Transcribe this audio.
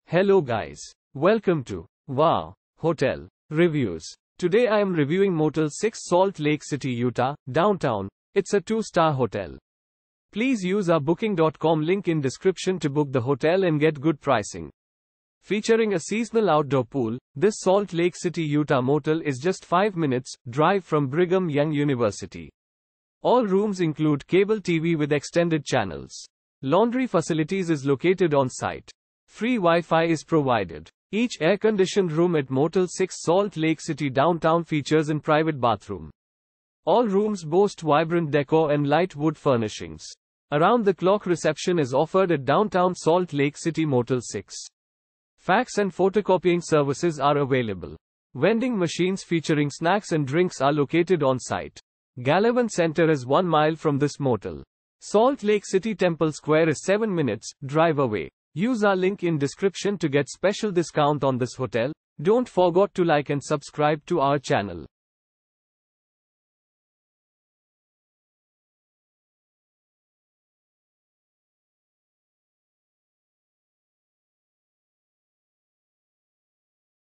Hello guys. Welcome to Wow Hotel Reviews. Today I am reviewing Motel 6 Salt Lake City, Utah, downtown. It's a 2-star hotel. Please use our booking.com link in description to book the hotel and get good pricing. Featuring a seasonal outdoor pool, this Salt Lake City, Utah motel is just 5 minutes drive from Brigham Young University. All rooms include cable TV with extended channels. Laundry facilities is located on site. Free Wi-Fi is provided. Each air-conditioned room at Motel 6 Salt Lake City downtown features a private bathroom. All rooms boast vibrant decor and light wood furnishings. Around-the-clock reception is offered at downtown Salt Lake City Motel 6. Fax and photocopying services are available. Vending machines featuring snacks and drinks are located on site. Gallivan Center is 1 mile from this motel. Salt Lake City Temple Square is 7 minutes drive away. Use our link in description to get special discount on this hotel. Don't forget to like and subscribe to our channel.